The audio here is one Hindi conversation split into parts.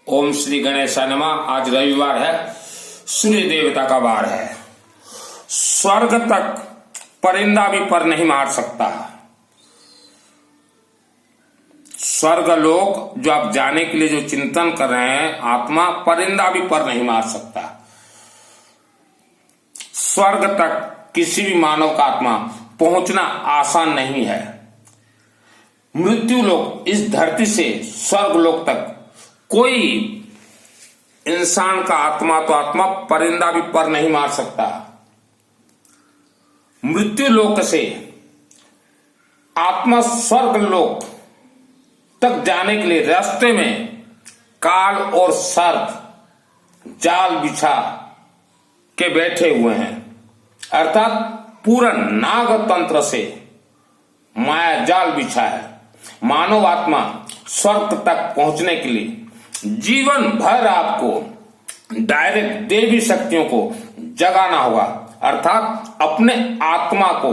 ओम श्री गणेशाय नमः। आज रविवार है, सूर्य देवता का वार है। स्वर्ग तक परिंदा भी पर नहीं मार सकता। स्वर्ग लोक जो आप जाने के लिए जो चिंतन कर रहे हैं, आत्मा परिंदा भी पर नहीं मार सकता। स्वर्ग तक किसी भी मानव का आत्मा पहुंचना आसान नहीं है। मृत्यु लोक, इस धरती से स्वर्ग लोक तक कोई इंसान का आत्मा तो आत्मा परिंदा भी पर नहीं मार सकता। मृत्यु लोक से आत्मा स्वर्ग लोक तक जाने के लिए रास्ते में काल और सर्प जाल बिछा के बैठे हुए हैं, अर्थात पूरा नाग तंत्र से माया जाल बिछा है। मानव आत्मा स्वर्ग तक पहुंचने के लिए जीवन भर आपको डायरेक्ट देवी शक्तियों को जगाना होगा, अर्थात अपने आत्मा को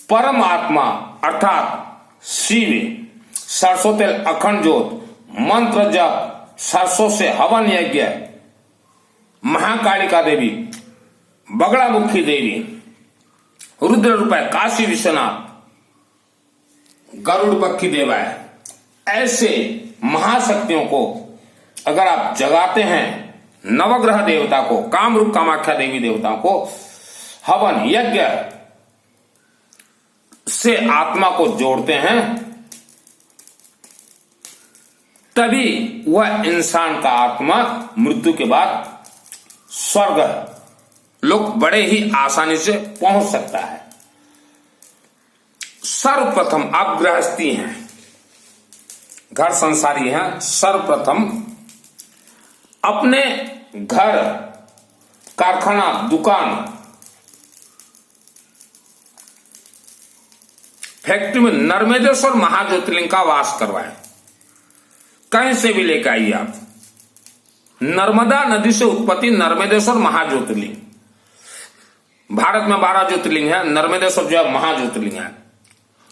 परम आत्मा अर्थात शिव, सरसों तेल अखंड ज्योत, मंत्र जप, सरसों से हवन यज्ञ, महाकालिका देवी, बगड़ामुखी देवी, रुद्र रूप काशी विश्वनाथ, गरुड़ पक्षी देवाय, ऐसे महाशक्तियों को अगर आप जगाते हैं, नवग्रह देवता को, कामरूप कामाख्या देवी देवताओं को हवन यज्ञ से आत्मा को जोड़ते हैं, तभी वह इंसान का आत्मा मृत्यु के बाद स्वर्ग लोग बड़े ही आसानी से पहुंच सकता है। सर्वप्रथम आप गृहस्थी हैं, घर संसारी हैं, सर्वप्रथम अपने घर, कारखाना, दुकान, फैक्ट्री में नर्मदेश्वर महाज्योतिर्लिंग का वास करवाएं। कहीं से भी लेकर आइए आप। नर्मदा नदी से उत्पत्ति नर्मदेश्वर महाज्योतिर्लिंग। भारत में 12 ज्योतिर्लिंग है, नर्मदेश्वर जो है महाज्योतिर्लिंग है।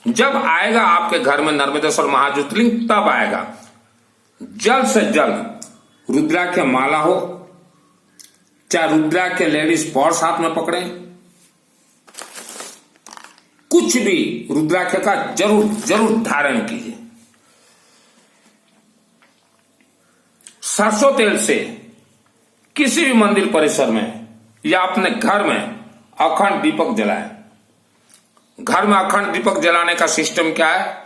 जब आएगा आपके घर में नर्मदेश्वर महाज्योतिर्लिंग, तब आएगा जल्द से जल्द रुद्राक्ष माला हो, चाहे रुद्राक्ष लेडीज पर्स हाथ में पकड़े, कुछ भी रुद्राक्ष का जरूर जरूर धारण कीजिए। सरसों तेल से किसी भी मंदिर परिसर में या अपने घर में अखंड दीपक जलाएं। घर में अखंड दीपक जलाने का सिस्टम क्या है?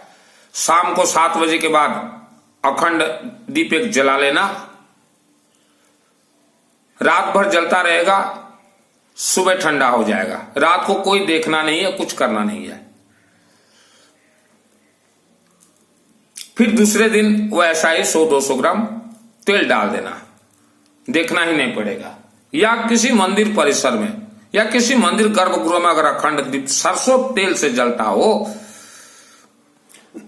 शाम को 7 बजे के बाद अखंड दीपक जला लेना, रात भर जलता रहेगा, सुबह ठंडा हो जाएगा। रात को कोई देखना नहीं है, कुछ करना नहीं है। फिर दूसरे दिन वो ऐसा ही 100-200 ग्राम तेल डाल देना, देखना ही नहीं पड़ेगा। या किसी मंदिर परिसर में या किसी मंदिर गर्भगृह में अगर अखंड दीप सरसों तेल से जलता हो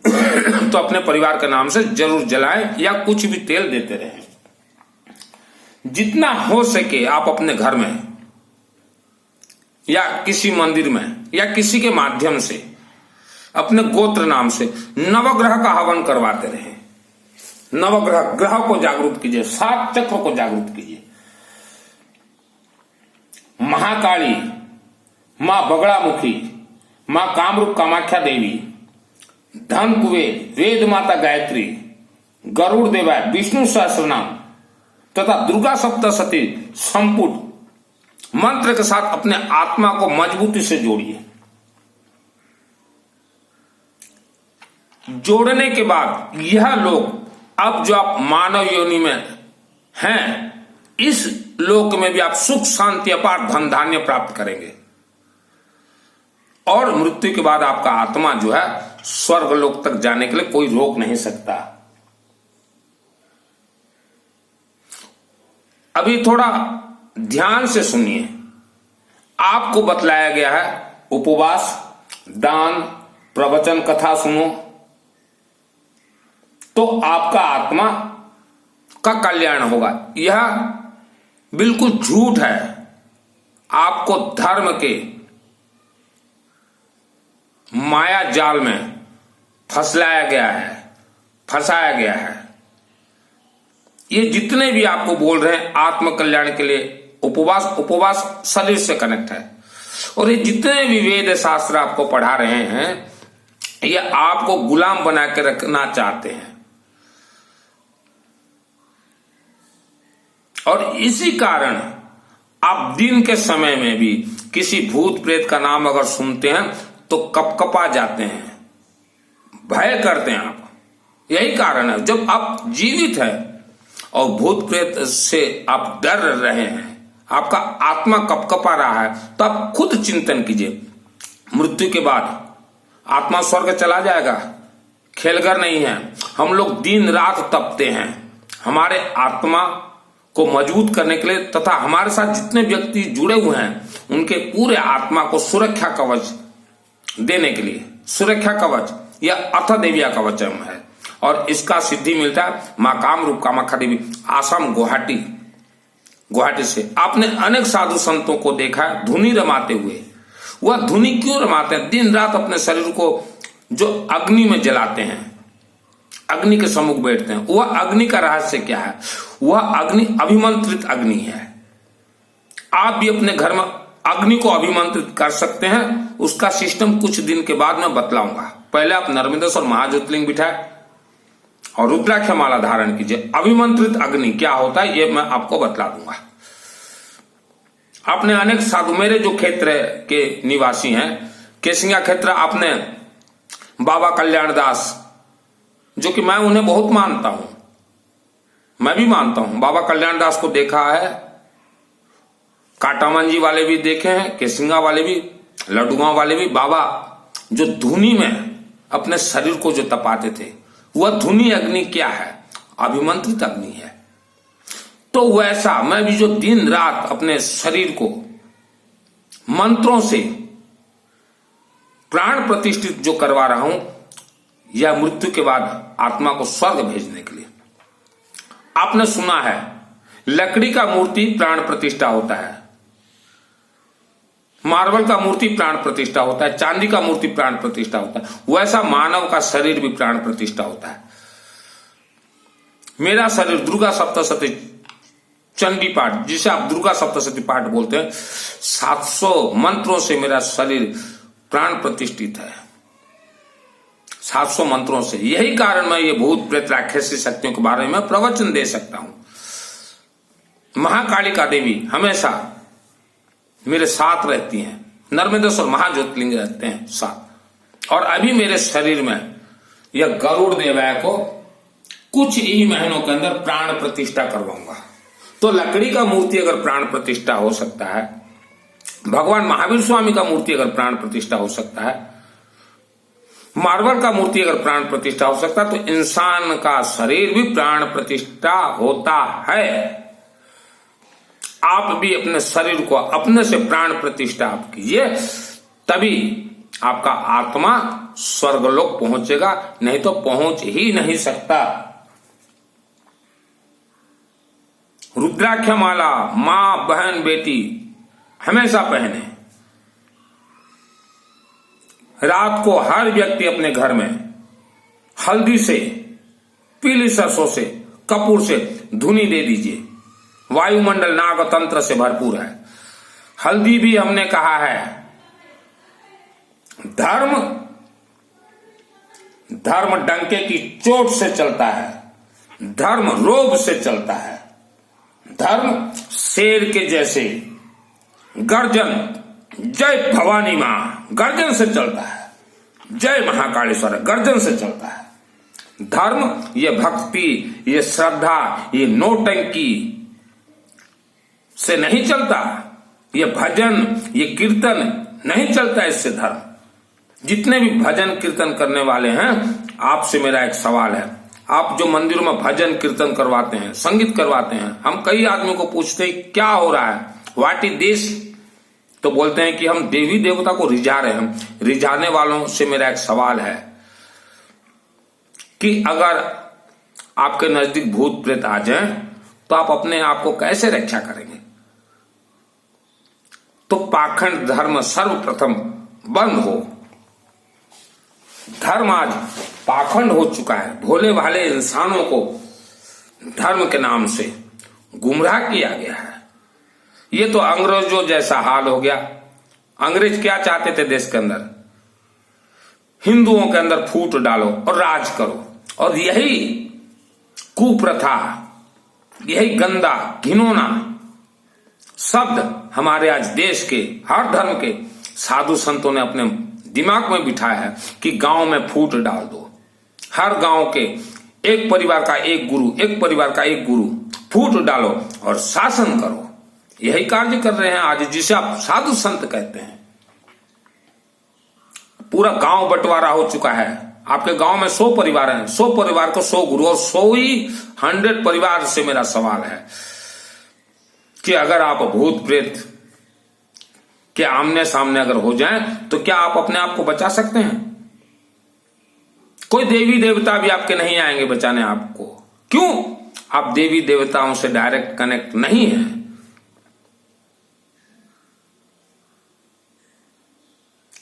तो अपने परिवार के नाम से जरूर जलाएं या कुछ भी तेल देते रहें। जितना हो सके आप अपने घर में या किसी मंदिर में या किसी के माध्यम से अपने गोत्र नाम से नवग्रह का हवन करवाते रहें। नवग्रह, ग्रह को जागरूक कीजिए, 7 चक्र को जागरूक कीजिए। महाकाली, मां बगड़ामुखी, मां कामरूप कामाख्या देवी, धन कुबेर, वेद माता गायत्री, गरुड़ देवा, विष्णु सहस्रनाम तथा दुर्गा सप्तशती संपुट मंत्र के साथ अपने आत्मा को मजबूती से जोड़िए। जोड़ने के बाद यह लोग, अब जो आप मानव योनि में हैं, इस लोक में भी आप सुख शांति अपार धन धान्य प्राप्त करेंगे और मृत्यु के बाद आपका आत्मा जो है स्वर्ग लोक तक जाने के लिए कोई रोक नहीं सकता। अभी थोड़ा ध्यान से सुनिए। आपको बतलाया गया है उपवास, दान, प्रवचन, कथा सुनो तो आपका आत्मा का कल्याण होगा। यह बिल्कुल झूठ है। आपको धर्म के माया जाल में फंसाया गया है। ये जितने भी आपको बोल रहे हैं आत्म कल्याण के लिए उपवास शरीर से कनेक्ट है। और ये जितने भी वेद शास्त्र आपको पढ़ा रहे हैं ये आपको गुलाम बना के रखना चाहते हैं। और इसी कारण आप दिन के समय में भी किसी भूत प्रेत का नाम अगर सुनते हैं तो कपकपा जाते हैं, भय करते हैं आप। यही कारण है, जब आप जीवित हैं और भूत प्रेत से आप डर रहे हैं, आपका आत्मा कपकपा रहा है, तो आप खुद चिंतन कीजिए, मृत्यु के बाद आत्मा स्वर्ग चला जाएगा? खेलघर नहीं है। हम लोग दिन रात तपते हैं हमारे आत्मा को मजबूत करने के लिए, तथा हमारे साथ जितने व्यक्ति जुड़े हुए हैं उनके पूरे आत्मा को सुरक्षा कवच देने के लिए। सुरक्षा कवच यह अथ देविया कवचम है और इसका सिद्धि मिलता है मां कामरूप कामाख्या देवी आसाम गुवाहाटी से। आपने अनेक साधु संतों को देखा है धुनी रमाते हुए। वह धुनी क्यों रमाते हैं? दिन रात अपने शरीर को जो अग्नि में जलाते हैं, अग्नि के सम्मुख बैठते हैं। वह अग्नि का रहस्य क्या है? वह अग्नि अभिमंत्रित अग्नि है। आप भी अपने घर में अग्नि को अभिमंत्रित कर सकते हैं। उसका सिस्टम कुछ दिन के बाद मैं बतलाऊंगा। पहले आप नर्मदेश्वर महाज्योतिर्लिंग बिठाए और रुद्राक्ष माला धारण कीजिए। अभिमंत्रित अग्नि क्या होता है ये मैं आपको बतला दूंगा। आपने अनेक साधु, मेरे जो क्षेत्र के निवासी हैं केसिंगा क्षेत्र, आपने बाबा कल्याण दास, जो कि मैं उन्हें बहुत मानता हूं, मैं भी मानता हूं, बाबा कल्याण दास को देखा है। काटामंजी वाले भी देखे हैं, केसिंगा वाले भी, लड्डुआ वाले भी। बाबा जो धुनी में अपने शरीर को जो तपाते थे, वह धुनी अग्नि क्या है? अभिमंत्रित अग्नि है। तो वैसा मैं भी जो दिन रात अपने शरीर को मंत्रों से प्राण प्रतिष्ठित जो करवा रहा हूं, यह मृत्यु के बाद आत्मा को स्वर्ग भेजने के लिए। आपने सुना है लकड़ी का मूर्ति प्राण प्रतिष्ठा होता है, मार्बल का मूर्ति प्राण प्रतिष्ठा होता है, चांदी का मूर्ति प्राण प्रतिष्ठा होता है। वैसा मानव का शरीर भी प्राण प्रतिष्ठा होता है। मेरा शरीर दुर्गा सप्तशती चंडी पाठ, जिसे आप दुर्गा सप्तशती पाठ बोलते हैं, 700 मंत्रों से मेरा शरीर प्राण प्रतिष्ठित है। 700 मंत्रों से। यही कारण मैं ये भूत प्रेत राक्षसी शक्तियों के बारे में प्रवचन दे सकता हूं। महाकालिका देवी हमेशा मेरे साथ रहती हैं, नर्मदेश्वर महाज्योतिर्लिंग रहते हैं साथ। और अभी मेरे शरीर में यह गरुड़ देवया को कुछ ही महीनों के अंदर प्राण प्रतिष्ठा करवाऊंगा। तो लकड़ी का मूर्ति अगर प्राण प्रतिष्ठा हो सकता है, भगवान महावीर स्वामी का मूर्ति अगर प्राण प्रतिष्ठा हो सकता है, मार्बल का मूर्ति अगर प्राण प्रतिष्ठा हो सकता है, तो इंसान का शरीर भी प्राण प्रतिष्ठा होता है। आप भी अपने शरीर को अपने से प्राण प्रतिष्ठा आप कीजिए, तभी आपका आत्मा स्वर्गलोक पहुंचेगा, नहीं तो पहुंच ही नहीं सकता। रुद्राक्ष माला मां बहन बेटी हमेशा पहने। रात को हर व्यक्ति अपने घर में हल्दी से, पीली सरसों से, कपूर से धुनी दे दीजिए। वायुमंडल नागतंत्र से भरपूर है। हल्दी भी हमने कहा है धर्म डंके की चोट से चलता है, धर्म रोब से चलता है। धर्म शेर के जैसे गर्जन, जय भवानी मां गर्जन से चलता है, जय महाकालेश्वर गर्जन से चलता है। धर्म ये भक्ति, ये श्रद्धा, ये नौटंकी से नहीं चलता। ये भजन, ये कीर्तन नहीं चलता इससे धर्म। जितने भी भजन कीर्तन करने वाले हैं, आपसे मेरा एक सवाल है। आप जो मंदिरों में भजन कीर्तन करवाते हैं, संगीत करवाते हैं, हम कई आदमियों को पूछते हैं क्या हो रहा है, व्हाट इज दिस, तो बोलते हैं कि हम देवी देवता को रिझा रहे हैं। रिझाने वालों से मेरा एक सवाल है कि अगर आपके नजदीक भूत प्रेत आ जाएं तो आप अपने आप को कैसे रक्षा करेंगे? तो पाखंड धर्म सर्वप्रथम बंद हो। धर्म आज पाखंड हो चुका है। भोले भाले इंसानों को धर्म के नाम से गुमराह किया गया है। ये तो अंग्रेजों जैसा हाल हो गया। अंग्रेज क्या चाहते थे देश के अंदर? हिंदुओं के अंदर फूट डालो और राज करो, और यही कुप्रथा, यही गंदा घिनौना शब्द हमारे आज देश के हर धर्म के साधु संतों ने अपने दिमाग में बिठाया है कि गांव में फूट डाल दो। हर गांव के एक परिवार का एक गुरु, एक परिवार का एक गुरु, फूट डालो और शासन करो। यही कार्य कर रहे हैं आज, जिसे आप साधु संत कहते हैं। पूरा गांव बंटवारा हो चुका है। आपके गांव में 100 परिवार हैं, 100 परिवार को 100 गुरु, और 100 परिवार से मेरा सवाल है कि अगर आप भूत प्रेत के आमने सामने अगर हो जाएं तो क्या आप अपने आप को बचा सकते हैं? कोई देवी देवता भी आपके नहीं आएंगे बचाने आपको। क्यों? आप देवी देवताओं से डायरेक्ट कनेक्ट नहीं है।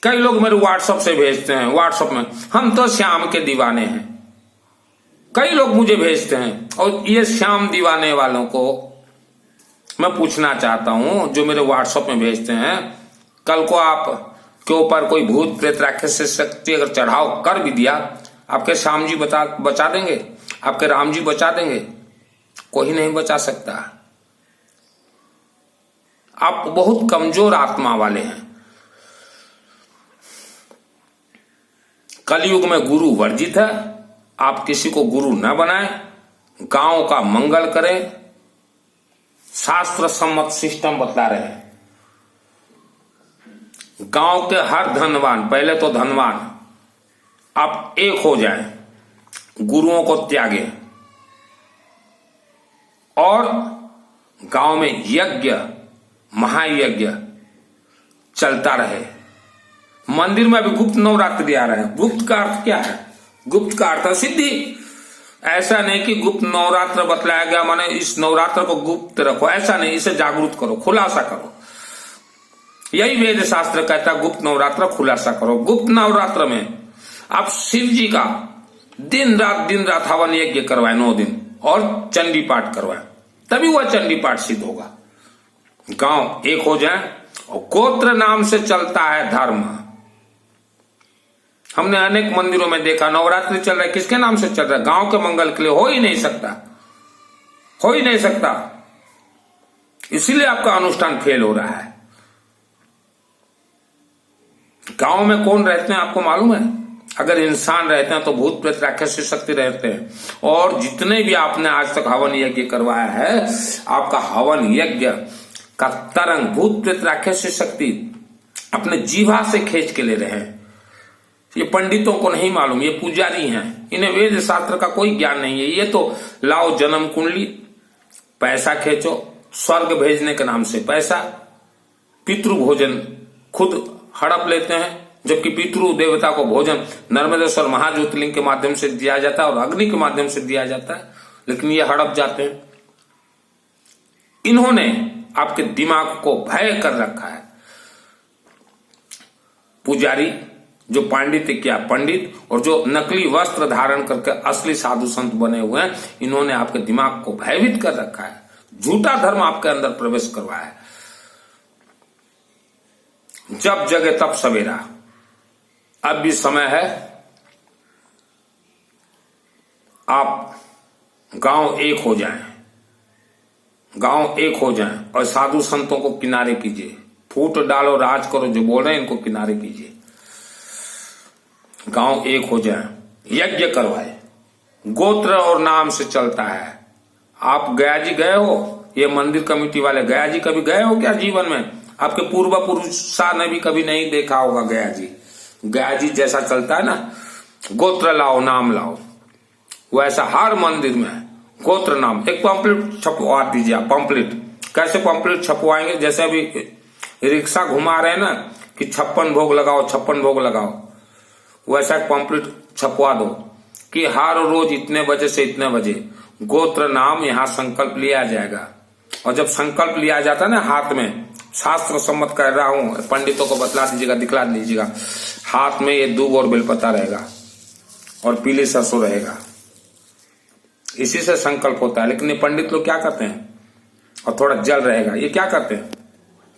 कई लोग मेरे व्हाट्सएप से भेजते हैं, व्हाट्सएप में हम तो श्याम के दीवाने हैं। कई लोग मुझे भेजते हैं, और ये श्याम दीवाने वालों को मैं पूछना चाहता हूं, जो मेरे व्हाट्सएप में भेजते हैं, कल को आप के ऊपर कोई भूत प्रेत राक्षस से शक्ति अगर चढ़ाव कर भी दिया, आपके श्याम जी बचा देंगे? आपके राम जी बचा देंगे? कोई नहीं बचा सकता। आप बहुत कमजोर आत्मा वाले हैं। कलयुग में गुरु वर्जित है। आप किसी को गुरु न बनाएं, गांव का मंगल करें। शास्त्र सम्मत सिस्टम बतला रहे हैं। गांव के हर धनवान, पहले तो धनवान, आप एक हो जाएं, गुरुओं को त्यागें, और गांव में यज्ञ, महायज्ञ चलता रहे। मंदिर में भी गुप्त नवरात्रि आ रहे हैं। गुप्त का अर्थ क्या है? गुप्त का अर्थ सिद्धि। ऐसा नहीं कि गुप्त नवरात्र बतलाया गया माने इस नवरात्र को गुप्त रखो, ऐसा नहीं। इसे जागरूक करो, खुलासा करो। यही वेद शास्त्र कहता है, गुप्त नवरात्र खुलासा करो। गुप्त नवरात्र में आप शिव जी का दिन रात हवन यज्ञ करवाए 9 दिन, और चंडी पाठ करवाए, तभी वह चंडी पाठ सिद्ध होगा। गांव एक हो जाए, और गोत्र नाम से चलता है धर्म। हमने अनेक मंदिरों में देखा नवरात्रि चल रहा है, किसके नाम से चल रहा है? गांव के मंगल के लिए। हो ही नहीं सकता, हो ही नहीं सकता। इसीलिए आपका अनुष्ठान फेल हो रहा है। गांव में कौन रहते हैं आपको मालूम है? अगर इंसान रहते हैं तो भूत प्रेत राक्षस शक्ति रहते हैं। और जितने भी आपने आज तक हवन यज्ञ करवाया है, आपका हवन यज्ञ का तरंग भूत प्रेत राक्षस शक्ति अपने जीवा से खींच के ले रहे हैं। ये पंडितों को नहीं मालूम, ये पुजारी हैं, इन्हें वेद शास्त्र का कोई ज्ञान नहीं है। ये तो लाओ जन्म कुंडली, पैसा खींचो, स्वर्ग भेजने के नाम से पैसा, पितृ भोजन खुद हड़प लेते हैं, जबकि पितृ देवता को भोजन नर्मदेश्वर महाज्योतिर्लिंग के माध्यम से दिया जाता है और अग्नि के माध्यम से दिया जाता है, लेकिन ये हड़प जाते हैं। इन्होंने आपके दिमाग को भय कर रखा है। पुजारी जो पांडित्य किया पंडित, और जो नकली वस्त्र धारण करके असली साधु संत बने हुए हैं, इन्होंने आपके दिमाग को भयभीत कर रखा है। झूठा धर्म आपके अंदर प्रवेश करवाया है। जब जगे तब सवेरा। अब भी समय है, आप गांव एक हो जाएं, गांव एक हो जाएं और साधु संतों को किनारे कीजिए। फूट डालो, राज करो, जो बोल रहे हैं इनको किनारे कीजिए। गांव एक हो जाए, यज्ञ करवाए। गोत्र और नाम से चलता है। आप गया जी गए हो? ये मंदिर कमेटी वाले गया जी कभी गए हो क्या जीवन में? आपके पूर्व पुरुषा ने भी कभी नहीं देखा होगा गया जी। गया जी जैसा चलता है ना, गोत्र लाओ नाम लाओ, वैसा हर मंदिर में गोत्र नाम। एक पंपलेट छपवा दीजिए आप। पंपलेट कैसे पंपलेट छपवाएंगे? जैसे अभी रिक्शा घुमा रहे हैं ना कि 56 भोग लगाओ, 56 भोग लगाओ, वैसा पंपलेट छपवा दो कि हर रोज इतने बजे से इतने बजे गोत्र नाम यहाँ संकल्प लिया जाएगा। और जब संकल्प लिया जाता है ना हाथ में, शास्त्र सम्मत कर रहा हूं, पंडितों को बतला दीजिएगा, दिखला दीजिएगा, हाथ में ये दूब और बेलपत्ता रहेगा और पीली सरसों रहेगा। इसी से संकल्प होता है। लेकिन ये पंडित लोग क्या करते हैं, और थोड़ा जल रहेगा, ये क्या करते हैं,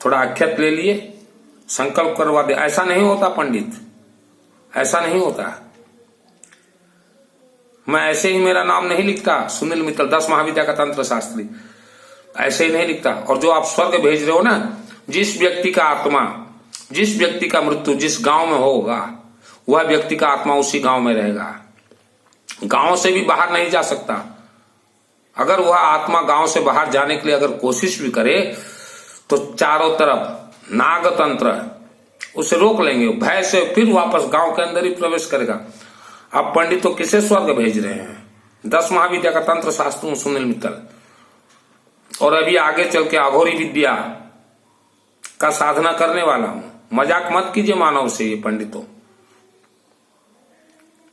थोड़ा अक्षत ले लिए, संकल्प करवा दे। ऐसा नहीं होता पंडित, ऐसा नहीं होता। मैं ऐसे ही मेरा नाम नहीं लिखता सुनील मित्तल 10 महाविद्या का तंत्र शास्त्री, ऐसे ही नहीं लिखता। और जो आप स्वर्ग भेज रहे हो ना, जिस व्यक्ति का आत्मा, जिस व्यक्ति का मृत्यु जिस गांव में होगा, वह व्यक्ति का आत्मा उसी गांव में रहेगा, गांव से भी बाहर नहीं जा सकता। अगर वह आत्मा गांव से बाहर जाने के लिए अगर कोशिश भी करे तो चारों तरफ नाग तंत्र उसे रोक लेंगे, भय से फिर वापस गांव के अंदर ही प्रवेश करेगा। अब पंडित तो किसे स्वर्ग भेज रहे हैं, 10 महाविद्या का तंत्र शास्त्र सुनील मित्तल, और अभी आगे चल के अघोरी विद्या का साधना करने वाला हूं। मजाक मत कीजिए मानव से। ये पंडितों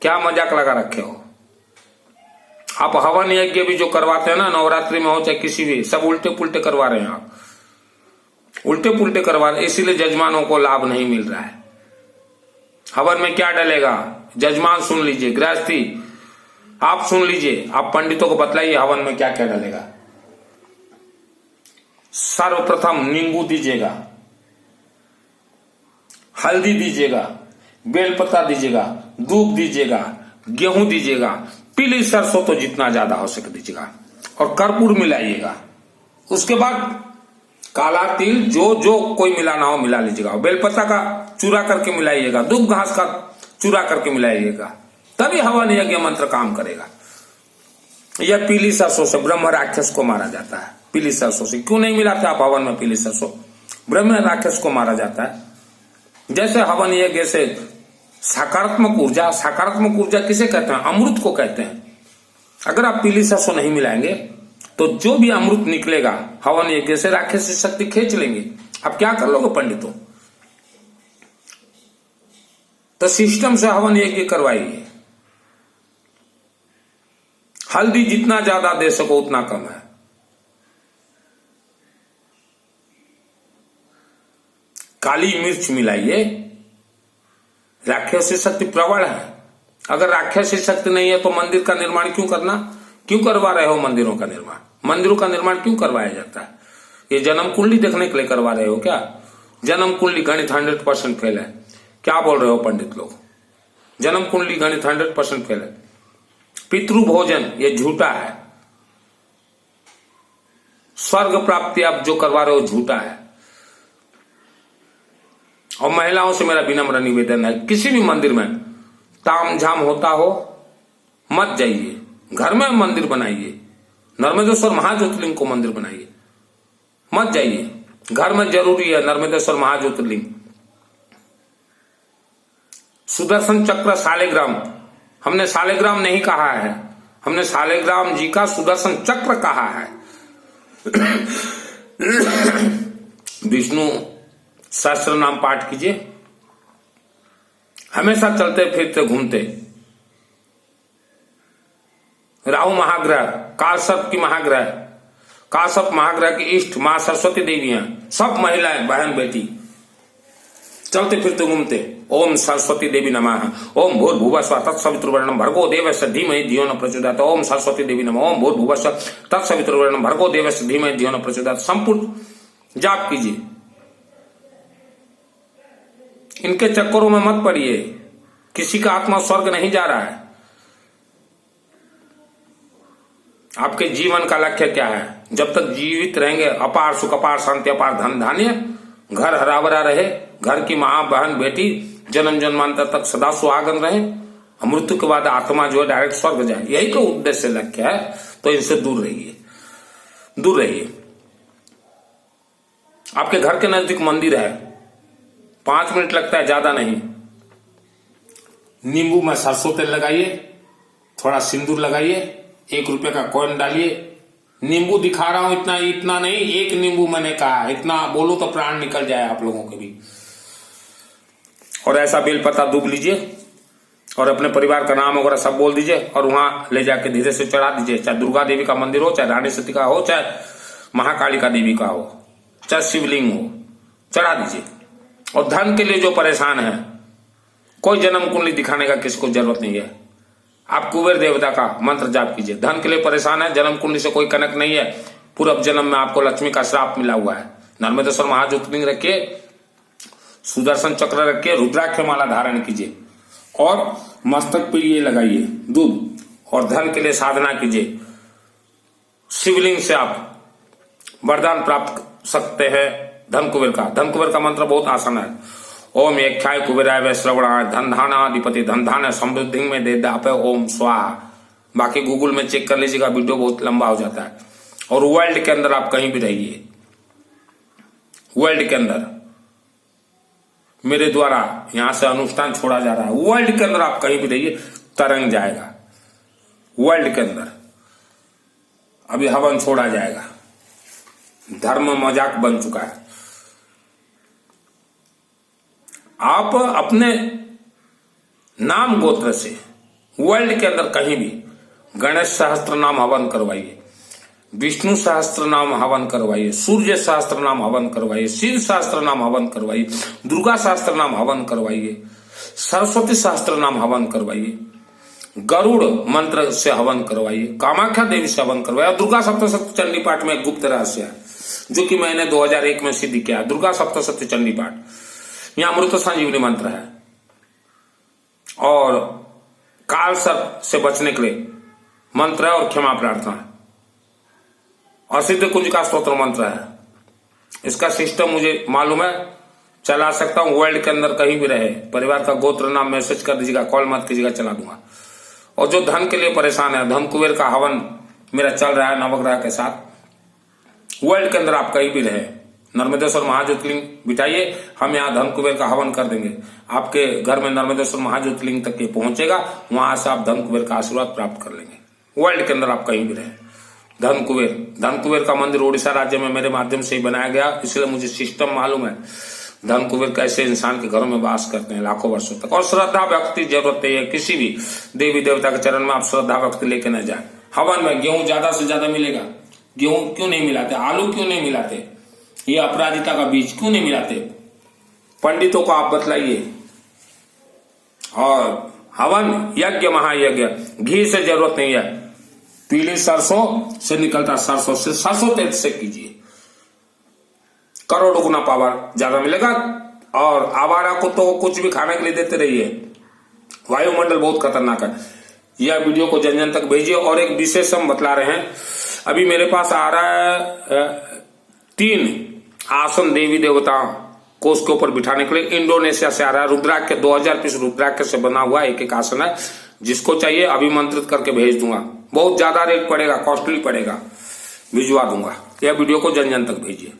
क्या मजाक लगा रखे हो आप। हवन यज्ञ भी जो करवाते हैं ना, नवरात्रि में हो चाहे किसी भी, सब उल्टे पुल्टे करवा रहे हैं आप, उल्टे पुल्टे करवा रहे, इसीलिए जजमानों को लाभ नहीं मिल रहा है। हवन में क्या डलेगा, जजमान सुन लीजिए, गृहस्थी आप सुन लीजिए, आप पंडितों को बतलाइए हवन में क्या क्या डलेगा। सर्वप्रथम नींबू दीजिएगा, हल्दी दीजिएगा, बेलपत्ता दीजिएगा, दूध दीजिएगा, गेहूं दीजिएगा, पीली सरसों तो जितना ज्यादा हो सके दीजिएगा, और कर्पूर मिलाइएगा। उसके बाद काला तिल जो जो कोई मिलाना हो मिला लीजिएगा, बेलपत्ता का चूरा करके मिलाइएगा, दुब घास का चूरा करके मिलाइएगा, तभी हवन यज्ञ मंत्र काम करेगा। यह पीली सरसों से ब्रह्म राक्षस को मारा जाता है। पीली सरसों से क्यों नहीं मिलाते आप हवन में पीली सरसों, ब्रह्म राक्षस को मारा जाता है। जैसे हवन यज्ञ से सकारात्मक ऊर्जा, सकारात्मक ऊर्जा किसे कहते हैं, अमृत को कहते हैं। अगर आप पीली सरसों नहीं मिलाएंगे तो जो भी अमृत निकलेगा हवन यज्ञ से, राक्षस शक्ति खींच लेंगे। आप क्या कर लोगे पंडितों, तो सिस्टम से हवन यज्ञ करवाइए। हल्दी जितना ज्यादा दे सको उतना कम है। काली मिर्च मिलाइए। राक्षसी शक्ति प्रबल है। अगर राक्षसी शक्ति नहीं है तो मंदिर का निर्माण क्यों करना, क्यों करवा रहे हो मंदिरों का निर्माण, मंदिरों का निर्माण क्यों करवाया जाता है। ये जन्म कुंडली देखने के लिए करवा रहे हो क्या, जन्म कुंडली गणित 100% फेल है। क्या बोल रहे हो पंडित लोग, जन्म कुंडली गणित 100% फेल है। पितृ भोजन ये झूठा है। स्वर्ग प्राप्ति आप जो करवा रहे हो झूठा है। और महिलाओं से मेरा विनम्र निवेदन है, किसी भी मंदिर में ताम झाम होता हो मत जाइए, घर में मंदिर बनाइए। नर्मदेश्वर महाज्योतिर्लिंग को मंदिर बनाइए, मत जाइए। घर में जरूरी है नर्मदेश्वर महाज्योतिर्लिंग। सुदर्शन चक्र सालेग्राम, हमने सालेग्राम नहीं कहा है, हमने सालेग्राम जी का सुदर्शन चक्र कहा है। विष्णु सहस्त्र नाम पाठ कीजिए, हमेशा चलते फिरते घूमते। राहु महाग्रह, कालसर्प की महाग्रह, कालसर्प महाग्रह की इष्ट मां सरस्वती देवी हैं। सब महिलाएं बहन बेटी चलते फिरते घूमते। ओम सरस्वती देवी नमः। ओम भूर्भुवस्सुवः तत्सवितुर्वरेण्यं भर्गो देवस्य धीमहि धियो न प्रचोदयात्। ओम सरस्वती देवी नमः। ओम भूर्भुवस्सुवः तत्सवितुर्वरेण्यं भर्गो देवस्य धीमहि धियो न प्रचोदयात्। संपूर्ण जाप कीजिए। इनके चक्करों में मत पड़िए, किसी का आत्मा स्वर्ग नहीं जा रहा है। आपके जीवन का लक्ष्य क्या है, जब तक जीवित रहेंगे अपार सुख, अपार शांति, अपार धन धान्य, घर हरा भरा रहे, घर की मां बहन बेटी जन्म जन्मांतर तक सदा सुहागन रहे, मृत्यु के बाद आत्मा जो है डायरेक्ट स्वर्ग जाए, यही तो उद्देश्य लक्ष्य है। तो इनसे दूर रहिए, दूर रहिए। आपके घर के नजदीक मंदिर है, 5 मिनट लगता है, ज्यादा नहीं। नींबू में सरसों तेल लगाइए, थोड़ा सिंदूर लगाइए, 1 रुपए का कॉइन डालिए। नींबू दिखा रहा हूं, इतना इतना नहीं, 1 नींबू मैंने कहा, इतना बोलो तो प्राण निकल जाए आप लोगों के भी। और ऐसा बेलपत्ता दूब लीजिए और अपने परिवार का नाम वगैरह सब बोल दीजिए और वहां ले जाके धीरे से चढ़ा दीजिए। चाहे दुर्गा देवी का मंदिर हो, चाहे रानी सती का हो, चाहे महाकाली का देवी का हो, चाहे शिवलिंग हो, चढ़ा दीजिए। और धन के लिए जो परेशान है, कोई जन्म कुंडली दिखाने का किसी को जरूरत नहीं है। आप कुबेर देवता का मंत्र जाप कीजिए। धन के लिए परेशान है, जन्म कुंडली से कोई कनेक्ट नहीं है, पूर्व जन्म में आपको लक्ष्मी का श्राप मिला हुआ है, नर्मदेश्वर महाज्योतिर्लिंग रखिए, सुदर्शन चक्र रखिए, रुद्राक्ष माला धारण कीजिए और मस्तक पे ये लगाइए दूध, और धन के लिए साधना कीजिए। शिवलिंग से आप वरदान प्राप्त कर सकते हैं धन कुबेर का। धन कुबेर का मंत्र बहुत आसान है। ओम यक्षाय कुबेराय वै श्रवणाय धन धानाधिपति धन धान समृद्धि में दे दापे ओम स्वाहा। बाकी गूगल में चेक कर लीजिएगा, वीडियो बहुत लंबा हो जाता है। और वर्ल्ड के अंदर आप कहीं भी रहिए, वर्ल्ड के अंदर मेरे द्वारा यहां से अनुष्ठान छोड़ा जा रहा है, वर्ल्ड के अंदर आप कहीं भी रहिए, तरंग जाएगा। वर्ल्ड के अंदर अभी हवन छोड़ा जाएगा। धर्म मजाक बन चुका है। आप अपने नाम गोत्र से वर्ल्ड के अंदर कहीं भी गणेश सहस्त्र नाम हवन करवाइए, विष्णु सहस्त्र नाम हवन करवाइए, सूर्य सहस्त्र नाम हवन करवाइए, शिव सहस्त्र नाम हवन करवाइए, दुर्गा सहस्त्र नाम हवन करवाइए, सरस्वती सहस्त्र नाम हवन करवाइए, गरुड़ मंत्र से हवन करवाइए, कामाख्या देवी से हवन करवाइए। दुर्गा सप्तशती चंडी पाठ में एक गुप्त रहस्य है जो कि मैंने 2001 में सिद्ध किया। दुर्गा सप्तशती चंडी पाठ, यहां अमृत संजीवनी मंत्र है और काल सर्प से बचने के लिए मंत्र है और क्षमा प्रार्थना है और सिद्ध कुंज का स्तोत्र मंत्र है। इसका सिस्टम मुझे मालूम है, चला सकता हूं वर्ल्ड के अंदर कहीं भी रहे। परिवार का गोत्र नाम मैसेज कर दीजिएगा, कॉल मत कीजिएगा, चला दूंगा। और जो धन के लिए परेशान है, धन कुबेर का हवन मेरा चल रहा है नवग्रह के साथ। वर्ल्ड के अंदर आप कहीं भी रहे, नर्मदेश्वर महाज्योतिर्लिंग बिठाइए, हम यहाँ धन कुबेर का हवन कर देंगे। आपके घर में नर्मदेश्वर महाज्योतिर्लिंग तक ये पहुंचेगा, वहां से आप धन कुबेर का आशीर्वाद प्राप्त कर लेंगे। वर्ल्ड के अंदर आप कहीं भी रहे। धन कुबेर का मंदिर उड़ीसा राज्य में मेरे माध्यम से ही बनाया गया, इसलिए मुझे सिस्टम मालूम है। धन कुबेर कैसे इंसान के घरों में वास करते हैं लाखों वर्षों तक। और श्रद्धा भक्ति जरूरत है, किसी भी देवी देवता के चरण में आप श्रद्धा भक्ति लेके न जाए। हवन में गेहूं ज्यादा से ज्यादा मिलेगा, गेहूं क्यों नहीं मिलाते, आलू क्यों नहीं मिलाते, ये अपराजिता का बीज क्यों नहीं मिलाते, पंडितों को आप बतलाइए। और हवन यज्ञ महायज्ञ, घी से जरूरत नहीं है, पीली सरसों से निकलता सरसों तेल से कीजिए, करोड़ों गुना पावर ज्यादा मिलेगा। और आवारा को तो कुछ भी खाने के लिए देते रहिए, वायुमंडल बहुत खतरनाक है। यह वीडियो को जन जन तक भेजिए। और एक विशेष हम बतला रहे हैं, अभी मेरे पास आ रहा है 3 आसन देवी देवताओं को उसके ऊपर बिठाने के लिए इंडोनेशिया से आ रहा है। रुद्राक्ष के 2000 पीस रुद्राक्ष से बना हुआ एक आसन है, जिसको चाहिए अभिमंत्रित करके भेज दूंगा। बहुत ज्यादा रेट पड़ेगा, कॉस्टली पड़ेगा, भिजवा दूंगा। यह वीडियो को जन जन तक भेजिए।